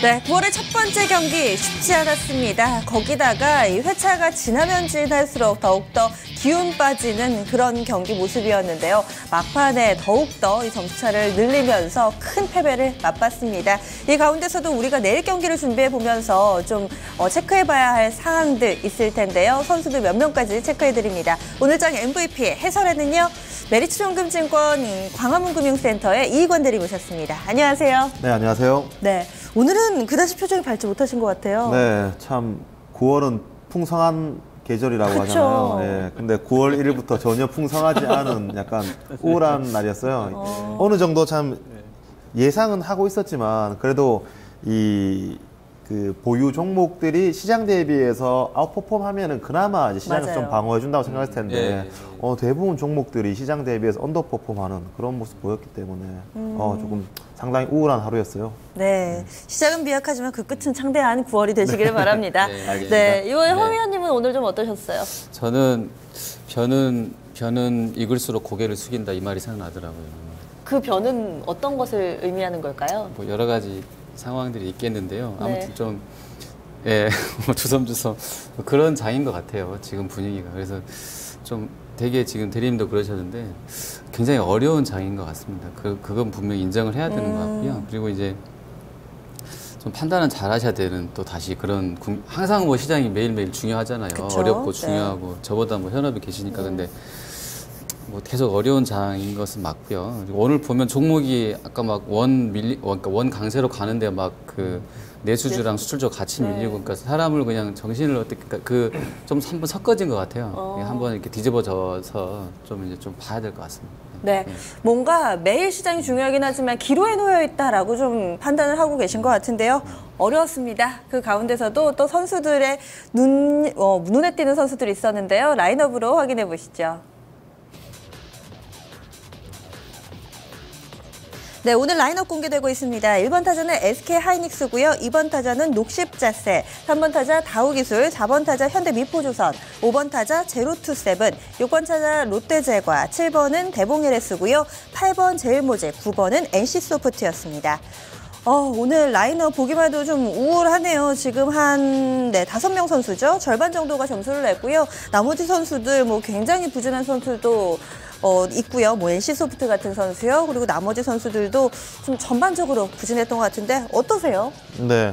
네, 9월의 첫 번째 경기 쉽지 않았습니다. 거기다가 이 회차가 지나면 지날수록 더욱더 기운 빠지는 그런 경기 모습이었는데요. 막판에 더욱더 이 점수차를 늘리면서 큰 패배를 맛봤습니다. 이 가운데서도 우리가 내일 경기를 준비해보면서 좀 체크해봐야 할 사항들 있을 텐데요. 선수들 몇 명까지 체크해드립니다. 오늘 장 MVP 해설에는요. 메리츠연금증권 광화문금융센터의 이익원 대리 모셨습니다. 안녕하세요. 네, 안녕하세요. 네, 오늘은 그다지 표정이 밝지 못하신 것 같아요. 네, 참 9월은 풍성한 계절이라고 그쵸. 하잖아요. 예, 근데 9월 1일부터 전혀 풍성하지 않은 약간 우울한 날이었어요. 어느 정도 참 예상은 하고 있었지만 그래도 그 보유 종목들이 시장 대비해서 아웃퍼폼하면은 그나마 이제 시장에서 맞아요. 좀 방어해준다고 생각했을 텐데 대부분 종목들이 시장 대비해서 언더퍼폼하는 그런 모습 보였기 때문에 조금 상당히 우울한 하루였어요. 네, 시작은 미약하지만 그 끝은 창대한 9월이 되시기를 바랍니다. 네, 이번에 허 위원님은 오늘 좀 어떠셨어요? 저는 변은 익을수록 고개를 숙인다 이 말이 생각나더라고요. 그 변은 어떤 것을 의미하는 걸까요? 뭐 여러 가지 상황들이 있겠는데요. 아무튼 네. 좀 주섬주섬 그런 장인 것 같아요. 지금 분위기가. 그래서 좀 되게 지금 대리님도 그러셨는데 굉장히 어려운 장인 것 같습니다. 그건 분명히 인정을 해야 되는 것 같고요. 그리고 이제 좀 판단은 잘 하셔야 되는 또 다시 그런 항상 뭐 시장이 매일매일 중요하잖아요. 그쵸? 어렵고 중요하고 저보다 뭐 현업이 계시니까 근데 뭐 계속 어려운 장인 것은 맞고요. 그리고 오늘 보면 종목이 아까 막 원 강세로 가는데 막 그 내수주랑 수출주 같이 밀리고 그러니까 사람을 그냥 정신을 어떻게 좀 한번 섞어진 것 같아요. 한번 이렇게 뒤집어져서 좀 이제 좀 봐야 될 것 같습니다. 네, 뭔가 매일 시장이 중요하긴 하지만 기로에 놓여 있다라고 좀 판단을 하고 계신 것 같은데요. 어려웠습니다. 그 가운데서도 또 선수들의 눈에 띄는 선수들이 있었는데요. 라인업으로 확인해 보시죠. 네, 오늘 라인업 공개되고 있습니다. 1번 타자는 SK하이닉스고요. 2번 타자는 녹십자세, 3번 타자 다우기술, 4번 타자 현대미포조선, 5번 타자 제로투세븐, 6번 타자 롯데제과, 7번은 대봉LS고요. 8번 제일모직, 9번은 NC소프트였습니다. 오늘 라인업 보기만 해도 좀 우울하네요. 지금 한 5명 선수죠. 절반 정도가 점수를 냈고요. 나머지 선수들 굉장히 부진한 선수도 있고요. NC소프트 같은 선수요. 그리고 나머지 선수들도 좀 전반적으로 부진했던 것 같은데 어떠세요? 네,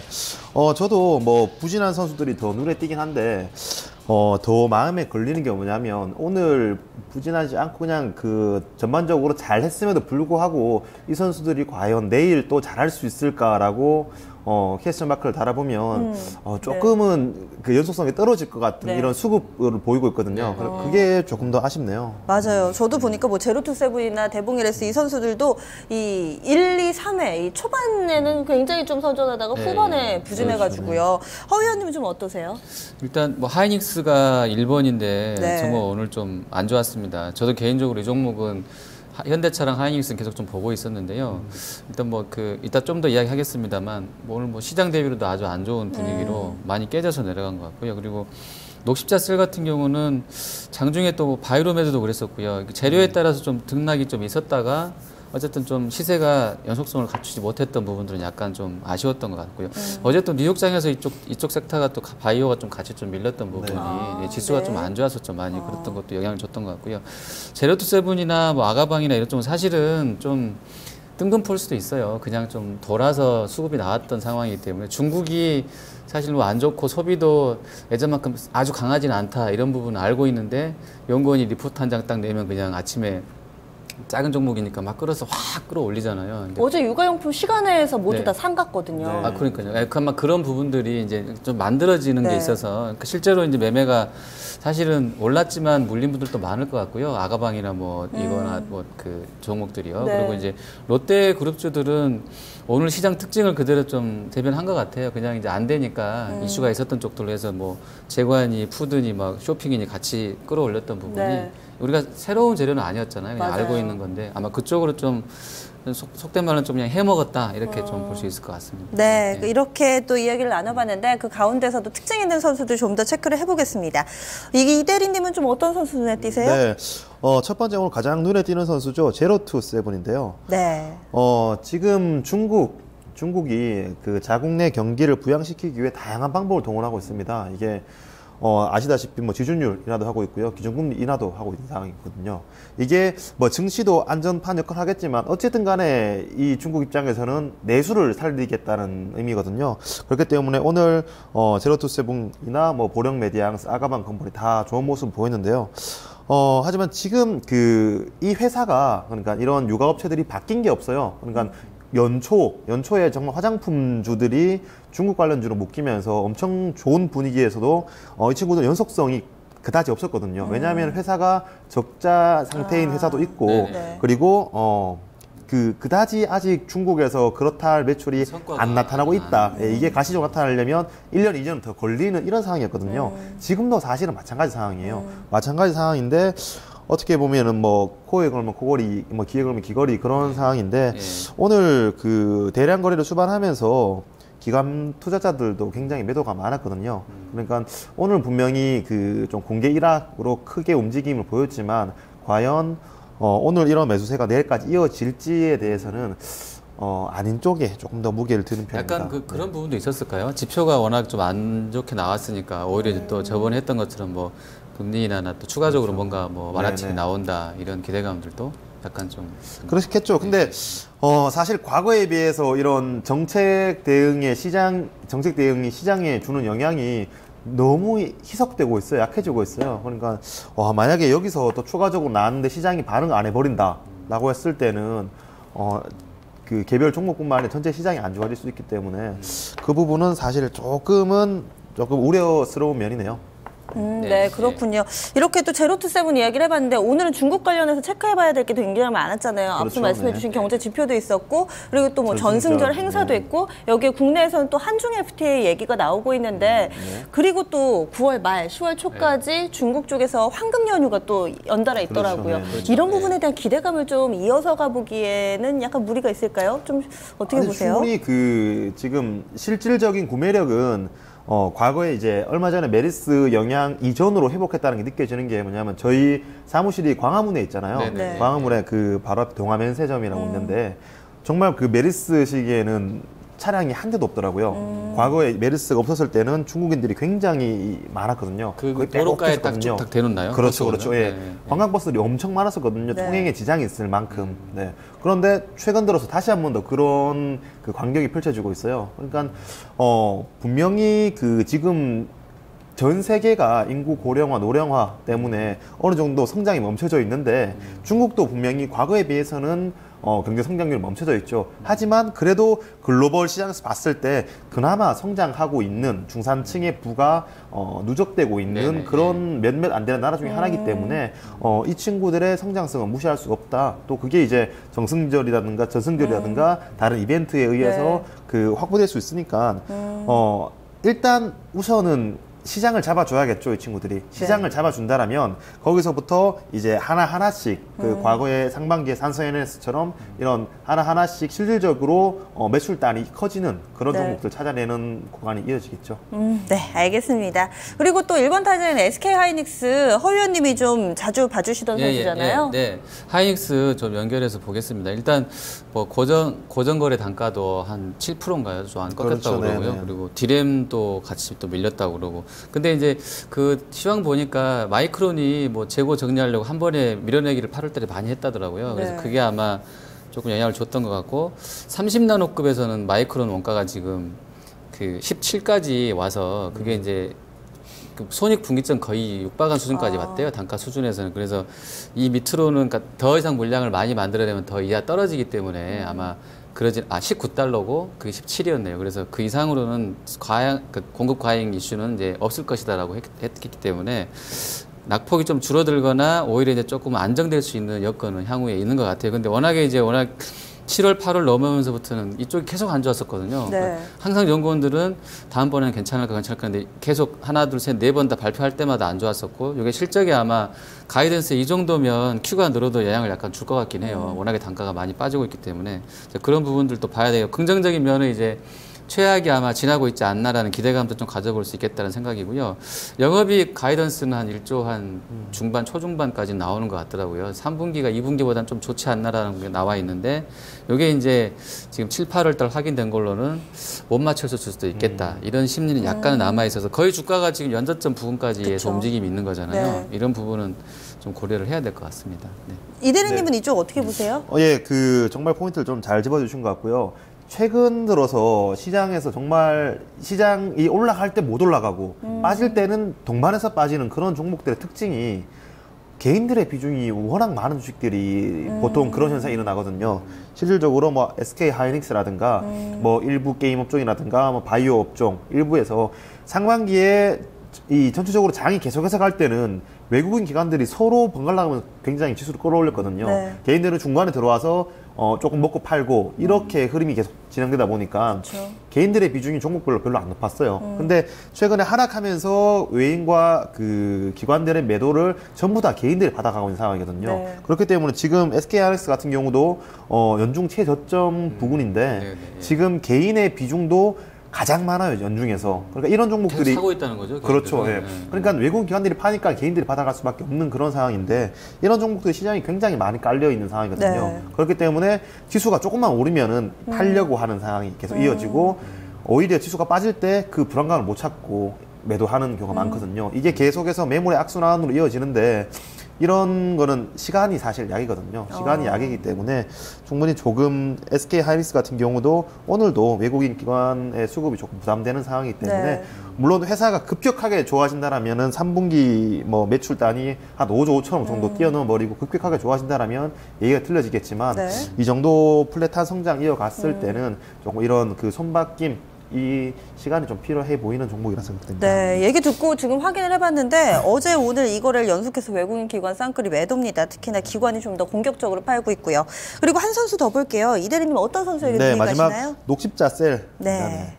저도 부진한 선수들이 더 눈에 띄긴 한데 더 마음에 걸리는 게 뭐냐면 오늘 부진하지 않고 그냥 전반적으로 잘 했음에도 불구하고 이 선수들이 과연 내일 또 잘할 수 있을까라고 퀘스천 마크를 달아보면 조금은 그 연속성이 떨어질 것 같은 이런 수급을 보이고 있거든요. 그게 조금 더 아쉽네요. 맞아요. 저도 보니까 제로투세븐이나 대봉LS 이 선수들도 이 1, 2, 3회 이 초반에는 굉장히 좀 선전하다가 후반에 부진해가지고요. 허 위원님은 좀 어떠세요? 일단 하이닉스가 1번인데 정말 오늘 좀 안 좋았습니다. 저도 개인적으로 이 종목은 현대차랑 하이닉스는 계속 좀 보고 있었는데요. 일단 이따 좀 더 이야기하겠습니다만 오늘 시장 대비로도 아주 안 좋은 분위기로 많이 깨져서 내려간 것 같고요. 그리고 녹십자셀 같은 경우는 장중에 또 바이로메드도 그랬었고요. 재료에 따라서 좀 등락이 좀 있었다가 어쨌든 좀 시세가 연속성을 갖추지 못했던 부분들은 약간 좀 아쉬웠던 것 같고요. 어쨌든 뉴욕장에서 이쪽 섹터가 또 바이오가 좀 같이 좀 밀렸던 부분이 지수가 좀 안 좋아서 좀 많이 그랬던 것도 영향을 줬던 것 같고요. 제로투세븐이나 아가방이나 이런 쪽은 사실은 좀 뜬금포일 수도 있어요. 그냥 좀 돌아서 수급이 나왔던 상황이기 때문에 중국이 사실 안 좋고 소비도 예전만큼 아주 강하지는 않다 이런 부분은 알고 있는데 연구원이 리포트 한 장 딱 내면 그냥 아침에 작은 종목이니까 막 끌어서 확 끌어올리잖아요. 어제 육아용품 시간에서 모두 다 상갔거든요. 그러니까요. 아마 그런 부분들이 이제 좀 만들어지는 게 있어서 실제로 이제 매매가 사실은 올랐지만 물린 분들도 많을 것 같고요. 아가방이나 이거나 그 종목들이요. 그리고 이제 롯데 그룹주들은 오늘 시장 특징을 그대로 좀 대변한 것 같아요. 그냥 이제 안 되니까 이슈가 있었던 쪽들로 해서 재관이 푸드니 쇼핑이니 같이 끌어올렸던 부분이 우리가 새로운 재료는 아니었잖아요. 그냥 알고 있는 건데 아마 그쪽으로 좀 속된 말은 좀 그냥 해먹었다 이렇게 좀 볼 수 있을 것 같습니다. 네, 이렇게 또 이야기를 나눠봤는데 그 가운데서도 특징 있는 선수들 좀 더 체크를 해보겠습니다. 이 대리님은 좀 어떤 선수 눈에 띄세요? 네, 첫 번째 오늘 가장 눈에 띄는 선수죠. 제로투세븐인데요. 네. 지금 중국 중국이 그 자국 내 경기를 부양시키기 위해 다양한 방법을 동원하고 있습니다. 이게 아시다시피 뭐 지준율 인하도 하고 있고요. 기준금리 인하도 하고 있는 상황이거든요. 이게 뭐 증시도 안전판 역할을 하겠지만 어쨌든 간에 이 중국 입장에서는 내수를 살리겠다는 의미거든요. 그렇기 때문에 오늘 제로투세븐이나 뭐 보령 메디앙스, 아가방 컴퍼니 다 좋은 모습을 보였는데요. 하지만 지금 이 회사가 그러니까 이런 유가업체들이 바뀐 게 없어요. 그러니까 연초에 정말 화장품주들이 중국 관련주로 묶이면서 엄청 좋은 분위기에서도 이 친구들 연속성이 그다지 없었거든요. 왜냐하면 회사가 적자 상태인 회사도 있고 네네. 그리고 그다지 아직 중국에서 그렇다 할 매출이 안 나타나고 있다. 이게 가시적으로 나타나려면 1년, 2년 더 걸리는 이런 상황이었거든요. 지금도 사실은 마찬가지 상황이에요. 마찬가지 상황인데 어떻게 보면은 뭐 코에 걸면 코걸이, 뭐 귀에 걸면 귀걸이 그런 상황인데 오늘 그 대량 거래를 수반하면서 기관 투자자들도 굉장히 매도가 많았거든요. 그러니까 오늘 분명히 그 좀 공개 일학으로 크게 움직임을 보였지만 과연 오늘 이런 매수세가 내일까지 이어질지에 대해서는 아닌 쪽에 조금 더 무게를 두는 편입니다. 약간 그런 부분도 있었을까요? 지표가 워낙 좀 안 좋게 나왔으니까 오히려 또 저번에 했던 것처럼 뭐 금리 인하나 또 추가적으로 그렇죠. 뭔가 뭐 완화책이 나온다 이런 기대감들도 약간 좀 그렇겠죠. 근데 사실 과거에 비해서 이런 정책 대응이 시장에 주는 영향이 너무 희석되고 있어요. 약해지고 있어요. 그러니까 만약에 여기서 또 추가적으로 나왔는데 시장이 반응 안 해버린다라고 했을 때는 그 개별 종목뿐만 아니라 전체 시장이 안 좋아질 수 있기 때문에 그 부분은 사실 조금 우려스러운 면이네요. 네, 그렇군요. 이렇게 또 제로투세븐 이야기를 해봤는데 오늘은 중국 관련해서 체크해봐야 될 게 굉장히 많았잖아요. 그렇죠, 앞서 말씀해주신 경제 지표도 있었고 그리고 또 뭐 전승절 행사도 있고 여기에 국내에서는 또 한중 FTA 얘기가 나오고 있는데 그리고 또 9월 말, 10월 초까지 중국 쪽에서 황금 연휴가 또 연달아 있더라고요. 그렇죠. 이런 부분에 대한 기대감을 좀 이어서 가보기에는 약간 무리가 있을까요? 좀 어떻게 보세요? 충분히 지금 실질적인 구매력은 과거에 이제 얼마 전에 메르스 영향 이전으로 회복했다는 게 느껴지는 게 뭐냐면 저희 사무실이 광화문에 있잖아요. 네. 광화문에 그 바로 앞에 동아면세점이라고 있는데 정말 그 메르스 시기에는 차량이 한 대도 없더라고요. 과거에 메르스가 없었을 때는 중국인들이 굉장히 많았거든요. 그 도로가에 딱 쭉 대놓나요? 그렇죠. 예. 네. 관광버스들이 엄청 많았었거든요. 네. 통행에 지장이 있을 만큼. 네. 그런데 최근 들어서 다시 한 번 더 그런 그 광경이 펼쳐지고 있어요. 그러니까 분명히 지금 전 세계가 인구 고령화, 노령화 때문에 어느 정도 성장이 멈춰져 있는데 중국도 분명히 과거에 비해서는 경제 성장률이 멈춰져 있죠. 하지만 그래도 글로벌 시장에서 봤을 때 그나마 성장하고 있는 중산층의 부가 누적되고 있는 그런 몇몇 안 되는 나라 중에 하나이기 때문에 이 친구들의 성장성은 무시할 수가 없다. 또 그게 이제 정승절이라든가 저승절이라든가 다른 이벤트에 의해서 확보될 수 있으니까 일단 우선은 시장을 잡아줘야겠죠, 이 친구들이. 시장을 잡아준다라면 거기서부터 이제 하나하나씩 과거의 상반기에 산성NS처럼 이런 하나하나씩 실질적으로 매출단이 커지는 그런 종목들 찾아내는 구간이 이어지겠죠. 네, 알겠습니다. 그리고 또 일본 타자인 SK하이닉스 허 의원님이 좀 자주 봐주시던 선수잖아요. 네, 하이닉스 좀 연결해서 보겠습니다. 일단 뭐 고정거래 단가도 한 7%인가요? 좀 안 꺾였다고 그러고요. 그리고 디램도 같이 또 밀렸다고 그러고. 근데 이제 그 시황 보니까 마이크론이 뭐 재고 정리하려고 한 번에 밀어내기를 8월 달에 많이 했다더라고요. 그래서 그게 아마 조금 영향을 줬던 것 같고 30나노급에서는 마이크론 원가가 지금 그 17까지 와서 그게 이제 그 손익분기점 거의 육박한 수준까지 왔대요. 단가 수준에서는. 그래서 이 밑으로는 그러니까 더 이상 물량을 많이 만들어내면 더 이하 떨어지기 때문에 아마 그러진 19달러고 그게 17이었네요. 그래서 그 이상으로는 공급 과잉 이슈는 이제 없을 것이다라고 했기 때문에 낙폭이 좀 줄어들거나 오히려 이제 조금 안정될 수 있는 여건은 향후에 있는 것 같아요. 근데 워낙 7월, 8월 넘으면서부터는 이쪽이 계속 안 좋았었거든요. 그러니까 항상 연구원들은 다음번에는 괜찮을까 근데 계속 하나, 둘, 셋, 네 번 다 발표할 때마다 안 좋았었고 이게 실적이 아마 가이던스 이 정도면 Q가 늘어도 영향을 약간 줄 것 같긴 해요. 워낙에 단가가 많이 빠지고 있기 때문에 그런 부분들도 봐야 돼요. 긍정적인 면은 이제 최악이 아마 지나고 있지 않나라는 기대감도 좀 가져볼 수 있겠다는 생각이고요. 영업이익 가이던스는 한 1조 한 중반, 초중반까지 나오는 것 같더라고요. 3분기가 2분기보다는 좀 좋지 않나라는 게 나와 있는데 이게 이제 지금 7, 8월 달 확인된 걸로는 못 맞춰서 줄 수도 있겠다. 이런 심리는 약간은 남아있어서 거의 주가가 지금 연저점 부근까지 해서 움직임이 있는 거잖아요. 네. 이런 부분은 좀 고려를 해야 될 것 같습니다. 네. 이 대리님은 이쪽 어떻게 보세요? 예, 정말 포인트를 좀 잘 집어주신 것 같고요. 최근 들어서 시장에서 정말 시장이 올라갈 때 못 올라가고 빠질 때는 동반해서 빠지는 그런 종목들의 특징이 개인들의 비중이 워낙 많은 주식들이 보통 그런 현상이 일어나거든요. 실질적으로 뭐 SK 하이닉스라든가 뭐 일부 게임 업종이라든가 뭐 바이오 업종 일부에서 상반기에 이 전체적으로 장이 계속해서 갈 때는 외국인 기관들이 서로 번갈아 가면 굉장히 지수를 끌어올렸거든요. 네. 개인들은 중간에 들어와서 조금 먹고 팔고 이렇게 흐름이 계속 진행되다 보니까 그렇죠. 개인들의 비중이 종목별로 별로 안 높았어요. 근데 최근에 하락하면서 외인과 그 기관들의 매도를 전부 다 개인들이 받아가고 있는 상황이거든요. 네. 그렇기 때문에 지금 SK하이닉스 같은 경우도 연중 최저점 부근인데 네. 지금 개인의 비중도 가장 많아요, 연중에서. 그러니까 이런 종목들이 계속 사고 있다는 거죠. 그렇죠. 예. 네. 그러니까 외국인 기관들이 파니까 개인들이 받아갈 수밖에 없는 그런 상황인데 이런 종목들이 시장이 굉장히 많이 깔려 있는 상황이거든요. 네. 그렇기 때문에 지수가 조금만 오르면은 팔려고 하는 상황이 계속 이어지고 오히려 지수가 빠질 때 그 불안감을 못 찾고 매도하는 경우가 많거든요. 이게 계속해서 매물의 악순환으로 이어지는데 이런 거는 시간이 사실 약이거든요. 시간이 약이기 때문에 충분히 조금 SK 하이닉스 같은 경우도 오늘도 외국인 기관의 수급이 조금 부담되는 상황이기 때문에 네. 물론 회사가 급격하게 좋아진다라면은 3분기 뭐 매출 단위 한 5조 5천억 정도 뛰어넘어 버리고 급격하게 좋아진다라면 얘기가 틀려지겠지만 네. 이 정도 플랫한 성장 이어갔을 때는 조금 이런 그 손바뀜 이 시간이 좀 필요해 보이는 종목이라 생각됩니다. 네, 얘기 듣고 지금 확인을 해봤는데 어제 오늘 이거를 연속해서 외국인 기관 쌍끌이 매도입니다. 특히나 기관이 좀 더 공격적으로 팔고 있고요. 그리고 한 선수 더 볼게요. 이 대리님 어떤 선수에게 네, 주목하시나요? 마지막 녹십자 셀. 네.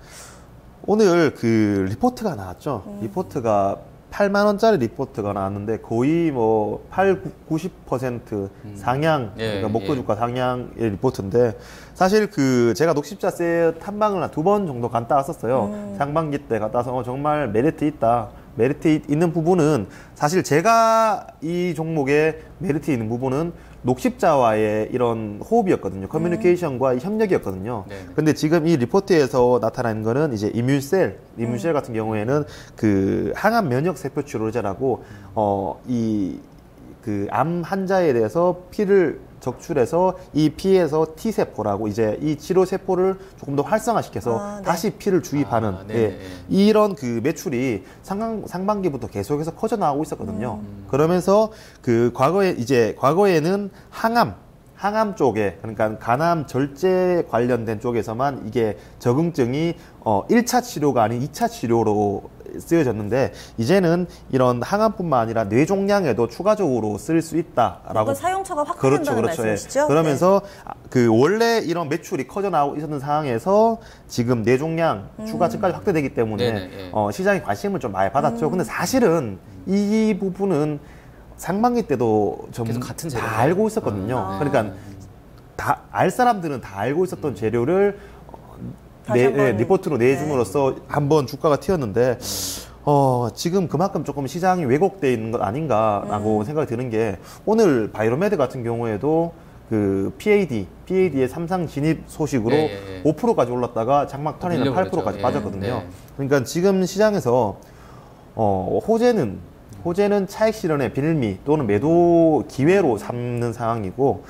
오늘 그 리포트가 나왔죠. 리포트가 8만 원짜리 리포트가 나왔는데 거의 뭐 8, 90% 상향, 그러니까 목표 주가 상향의 리포트인데 사실 그 제가 녹십자세 탐방을 한 2번 정도 갔다 왔었어요. 상반기 때 갔다 와서 정말 메리트 있다. 메리트 있는 부분은 사실 제가 이 종목에 메리트 있는 부분은 녹십자와의 이런 호흡이었거든요. 커뮤니케이션과 이 협력이었거든요. 근데 지금 이 리포트에서 나타나는 거는 이제 이뮨셀 같은 경우에는 그 항암 면역 세포 치료제라고 그 암 환자에 대해서 피를 적출해서 이 피에서 T세포라고 이제 이 치료세포를 조금 더 활성화시켜서 네. 다시 피를 주입하는 예, 이런 그 매출이 상반기부터 계속해서 커져나가고 있었거든요. 그러면서 그 과거에는 항암 쪽에 그러니까 간암 절제 관련된 쪽에서만 이게 적응증이 1차 치료가 아닌 2차 치료로 쓰여졌는데 이제는 이런 항암뿐만 아니라 뇌종양에도 추가적으로 쓸 수 있다라고 사용처가 확대된다는 말씀이시죠? 예. 그러면서 그 원래 이런 매출이 커져 나오고 있었던 상황에서 지금 뇌종양 추가 측까지 확대되기 때문에 시장이 관심을 좀 많이 받았죠. 근데 사실은 이 부분은 상반기 때도 좀 같은 다 알고 있었거든요. 그러니까 다 알 사람들은 다 알고 있었던 재료를 리포트로 내줌으로써 한번 주가가 튀었는데 지금 그만큼 조금 시장이 왜곡되어 있는 것 아닌가라고 생각이 드는 게 오늘 바이로메드 같은 경우에도 그 PAD의 삼상 진입 소식으로 5%까지 올랐다가 장막 턴에는 8%까지 빠졌거든요. 그러니까 지금 시장에서 호재는 차익 실현의 빌미 또는 매도 기회로 삼는 상황이고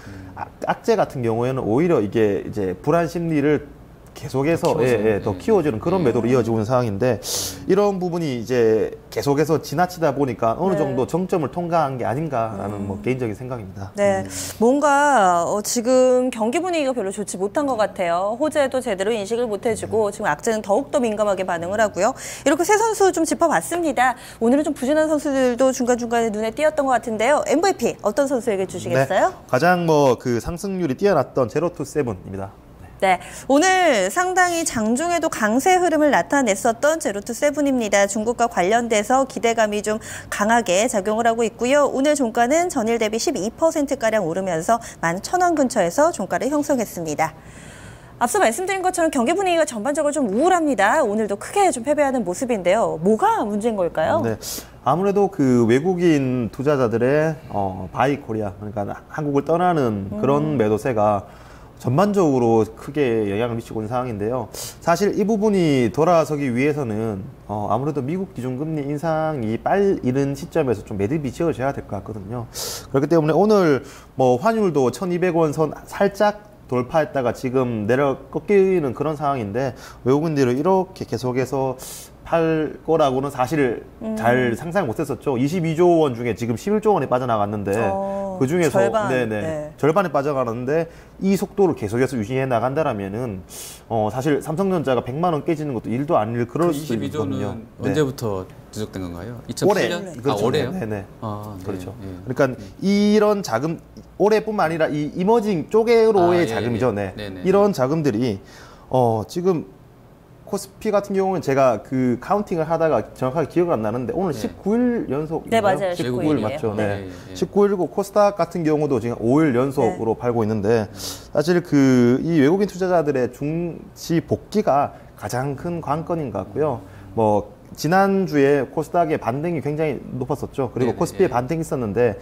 악재 같은 경우에는 오히려 이게 이제 불안 심리를 계속해서 더 키워주는 그런 매도로 이어지고 있는 상황인데 이런 부분이 이제 계속해서 지나치다 보니까 어느 정도 정점을 통과한 게 아닌가라는 뭐 개인적인 생각입니다. 네, 뭔가 지금 경기 분위기가 별로 좋지 못한 것 같아요. 호재도 제대로 인식을 못 해주고 지금 악재는 더욱더 민감하게 반응을 하고요. 이렇게 세 선수 좀 짚어봤습니다. 오늘은 좀 부진한 선수들도 중간중간에 눈에 띄었던 것 같은데요. MVP 어떤 선수에게 주시겠어요? 네, 가장 뭐 그 상승률이 뛰어났던 제로투세븐입니다. 네, 오늘 상당히 장중에도 강세 흐름을 나타냈었던 제로투세븐입니다. 중국과 관련돼서 기대감이 좀 강하게 작용을 하고 있고요. 오늘 종가는 전일 대비 12%가량 오르면서 11,000원 근처에서 종가를 형성했습니다. 앞서 말씀드린 것처럼 경기 분위기가 전반적으로 좀 우울합니다. 오늘도 크게 좀 패배하는 모습인데요. 뭐가 문제인 걸까요? 네. 아무래도 그 외국인 투자자들의 바이 코리아, 그러니까 한국을 떠나는 그런 매도세가 전반적으로 크게 영향을 미치고 있는 상황인데요. 사실 이 부분이 돌아서기 위해서는 아무래도 미국 기준금리 인상이 빨리 이른 시점에서 좀 매듭이 지어져야 될 것 같거든요. 그렇기 때문에 오늘 뭐 환율도 1,200원 선 살짝 돌파했다가 지금 내려 꺾이는 그런 상황인데 외국인들은 이렇게 계속해서 팔 거라고는 사실 잘 상상 못했었죠. 22조 원 중에 지금 11조 원이 빠져나갔는데 그 중에서 절반, 절반이 빠져나가는데 이 속도를 계속해서 유지해 나간다라면은 사실 삼성전자가 100만 원 깨지는 것도 일도 아닐 그럴 수도 있거든요. 언제부터 누적된 건가요? 2007년? 올해. 그렇죠. 올해요? 네네. 아, 네. 그렇죠. 네. 그러니까 이런 자금 올해뿐만 아니라 이 이머징 쪽으로의 예, 자금이죠. 네. 네네. 이런 자금들이 지금 코스피 같은 경우는 제가 그 카운팅을 하다가 정확하게 기억은 안 나는데 오늘 19일 연속 네, 맞아요. 19일 맞죠. 네. 네. 19일이고 코스닥 같은 경우도 지금 5일 연속으로 팔고 있는데 사실 그 이 외국인 투자자들의 중시 복귀가 가장 큰 관건인 것 같고요. 뭐 지난주에 코스닥의 반등이 굉장히 높았었죠. 그리고 네네, 코스피의 네. 반등이 있었는데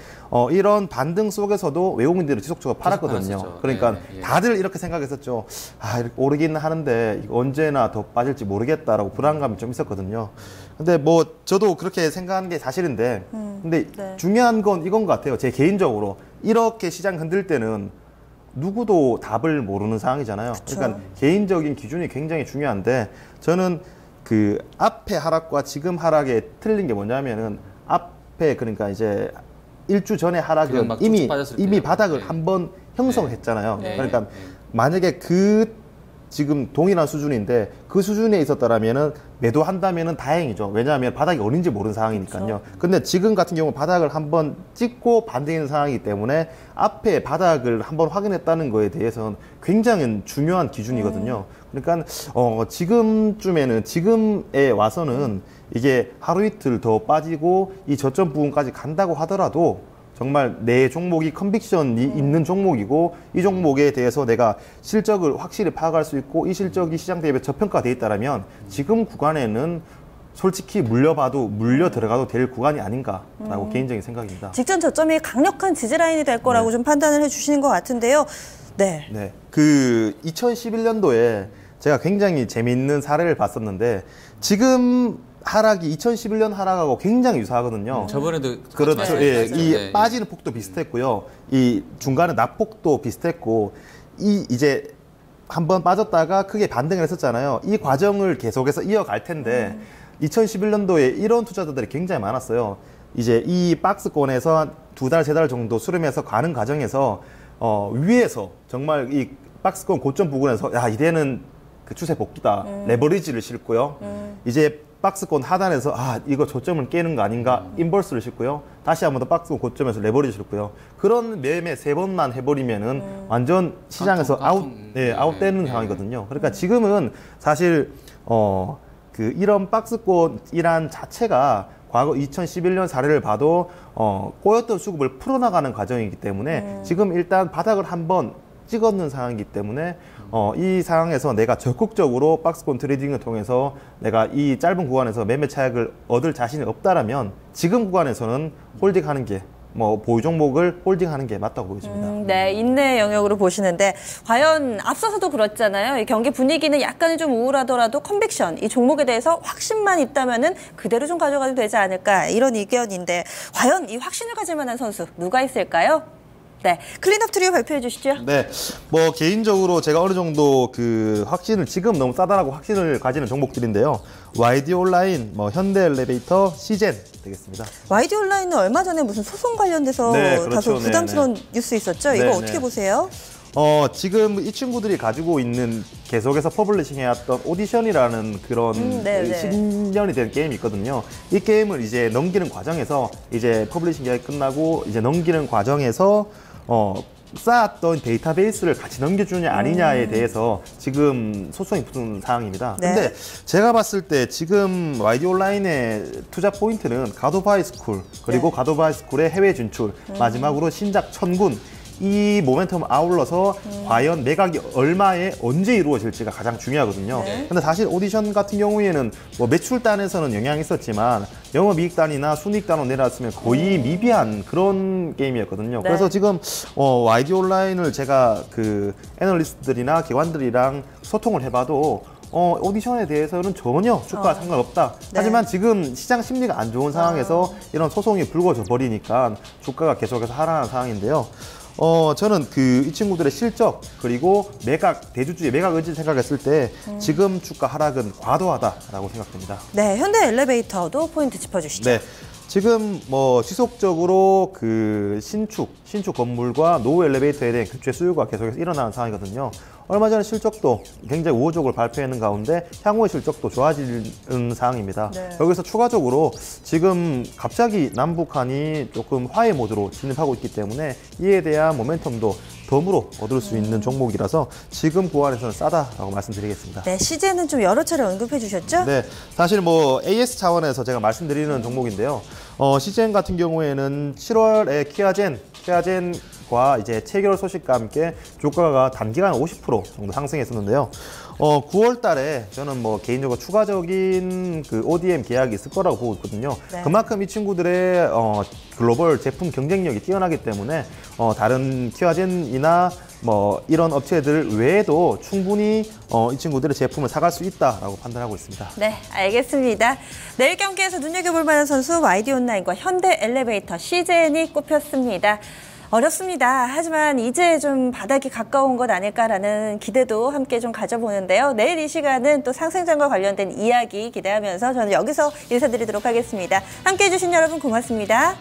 이런 반등 속에서도 외국인들은 지속적으로 팔았거든요. 팔았었죠. 그러니까 네, 네. 다들 이렇게 생각했었죠. 아, 이렇게 오르긴 하는데 이거 언제나 더 빠질지 모르겠다라고 불안감이 좀 있었거든요. 근데 뭐 저도 그렇게 생각하는 게 사실인데 근데 네. 중요한 건 이건 것 같아요. 제 개인적으로 이렇게 시장 흔들 때는 누구도 답을 모르는 상황이잖아요. 그쵸. 그러니까 개인적인 기준이 굉장히 중요한데 저는 그 앞에 하락과 지금 하락에 틀린 게 뭐냐면은 앞에 그러니까 이제 일주 전에 하락은 막 이미 쭉쭉 빠졌을 이미 때요. 바닥을 네. 한번 형성했잖아요. 네. 그러니까 네. 만약에 그 지금 동일한 수준인데 그 수준에 있었다라면은 매도한다면은 다행이죠. 왜냐하면 바닥이 어딘지 모르는 상황이니까요. 근데 지금 같은 경우 바닥을 한번 찍고 반등하는 상황이기 때문에 앞에 바닥을 한번 확인했다는 거에 대해서는 굉장히 중요한 기준이거든요. 그러니까 지금쯤에는 지금에 와서는 이게 하루 이틀 더 빠지고 이 저점 부분까지 간다고 하더라도 정말 내 종목이 컨빅션이 있는 종목이고 이 종목에 대해서 내가 실적을 확실히 파악할 수 있고 이 실적이 시장 대비해 저평가돼 있다라면 지금 구간에는 솔직히 물려봐도 물려 들어가도 될 구간이 아닌가라고 개인적인 생각입니다. 직전 저점이 강력한 지지라인이 될 거라고 좀 판단을 해주시는 것 같은데요. 네. 네. 그 2011년도에 제가 굉장히 재미있는 사례를 봤었는데 지금 하락이 2011년 하락하고 굉장히 유사하거든요. 저번에도 그렇죠. 네, 예, 맞아요. 이 네, 빠지는 폭도 비슷했고요. 이 중간에 낙폭도 비슷했고, 이제 한번 빠졌다가 크게 반등을 했었잖아요. 이 과정을 계속해서 이어갈 텐데, 2011년도에 이런 투자자들이 굉장히 많았어요. 이제 이 박스권에서 2달, 3달 정도 수렴해서 가는 과정에서, 위에서 정말 이 박스권 고점 부근에서, 야, 이제는 그 추세 복귀다. 레버리지를 싣고요. 이제 박스권 하단에서 이거 저점을 깨는 거 아닌가 인버스를 싣고요. 다시 한번 더 박스권 고점에서 레버리지 싣고요. 그런 매매 3번만 해버리면은 완전 시장에서 아웃되는 상황이거든요. 그러니까 지금은 사실 이런 박스권이란 자체가 과거 2011년 사례를 봐도 꼬였던 수급을 풀어나가는 과정이기 때문에 지금 일단 바닥을 한번 찍었는 상황이기 때문에 이 상황에서 내가 적극적으로 박스권 트레이딩을 통해서 내가 이 짧은 구간에서 매매 차익을 얻을 자신이 없다라면 지금 구간에서는 홀딩하는 게 보유 종목을 홀딩하는 게 맞다고 보여집니다. 네, 인내 영역으로 보시는데 과연 앞서서도 그렇잖아요. 이 경기 분위기는 약간은 좀 우울하더라도 컨빅션, 이 종목에 대해서 확신만 있다면은 그대로 좀 가져가도 되지 않을까 이런 의견인데 과연 이 확신을 가질 만한 선수 누가 있을까요? 네, 클린업 트리오 발표해 주시죠. 네, 개인적으로 제가 어느 정도 그 확신을 지금 너무 싸다라고 확신을 가지는 종목들인데요. YD 온라인, 현대 엘리베이터, 시젠 되겠습니다. YD 온라인은 얼마 전에 무슨 소송 관련돼서 네, 그렇죠. 다소 부담스러운 뉴스 있었죠. 이거 어떻게 보세요? 지금 이 친구들이 가지고 있는 계속해서 퍼블리싱 해왔던 오디션이라는 그런 10년이 된 게임이 있거든요. 이 게임을 이제 넘기는 과정에서 이제 퍼블리싱 계약이 끝나고 이제 넘기는 과정에서 쌓았던 데이터베이스를 같이 넘겨주냐 아니냐에 대해서 지금 소송이 붙은 상황입니다. 네. 근데 제가 봤을 때 지금 YD 온라인의 투자 포인트는 갓 오브 하이스쿨 그리고 갓 오브 하이스쿨의 해외 진출 마지막으로 신작 천군 이 모멘텀을 아울러서 과연 매각이 얼마에 언제 이루어질지가 가장 중요하거든요. 네. 근데 사실 오디션 같은 경우에는 뭐 매출단에서는 영향이 있었지만 영업이익단이나 순이익단으로 내려왔으면 거의 미비한 그런 게임이었거든요. 네. 그래서 지금 YG 온라인을 제가 그 애널리스트들이나 기관들이랑 소통을 해봐도 오디션에 대해서는 전혀 주가와 상관없다. 네. 하지만 지금 시장 심리가 안 좋은 상황에서 이런 소송이 불거져 버리니까 주가가 계속해서 하락하는 상황인데요. 저는 이 친구들의 실적, 그리고 대주주의 매각 의지를 생각했을 때 지금 주가 하락은 과도하다라고 생각됩니다. 네, 현대 엘리베이터도 포인트 짚어주시죠. 네. 지금 뭐 지속적으로 신축 건물과 노후 엘리베이터에 대한 교체 수요가 계속해서 일어나는 상황이거든요. 얼마 전에 실적도 굉장히 우호적으로 발표하는 가운데 향후의 실적도 좋아지는 상황입니다. 네. 여기서 추가적으로 지금 갑자기 남북한이 조금 화해 모드로 진입하고 있기 때문에 이에 대한 모멘텀도 덤으로 얻을 수 있는 종목이라서 지금 구간에서는 싸다라고 말씀드리겠습니다. 네, CJ는 좀 여러 차례 언급해 주셨죠? 네, 사실 뭐 AS 차원에서 제가 말씀드리는 종목인데요. CGN 같은 경우에는 7월에 키아젠과 이제 체결 소식과 함께 주가가 단기간 50% 정도 상승했었는데요. 9월 달에 저는 뭐 개인적으로 추가적인 ODM 계약이 있을 거라고 보고 있거든요. 네. 그만큼 이 친구들의 글로벌 제품 경쟁력이 뛰어나기 때문에 다른 키아젠이나 뭐 이런 업체들 외에도 충분히 이 친구들의 제품을 사갈 수 있다라고 판단하고 있습니다. 네, 알겠습니다. 내일 경기에서 눈여겨볼 만한 선수 YD 온라인과 현대 엘리베이터 CJN이 꼽혔습니다. 어렵습니다. 하지만 이제 좀 바닥이 가까운 것 아닐까라는 기대도 함께 좀 가져보는데요. 내일 이 시간은 또 상승장과 관련된 이야기 기대하면서 저는 여기서 인사드리도록 하겠습니다. 함께해 주신 여러분 고맙습니다.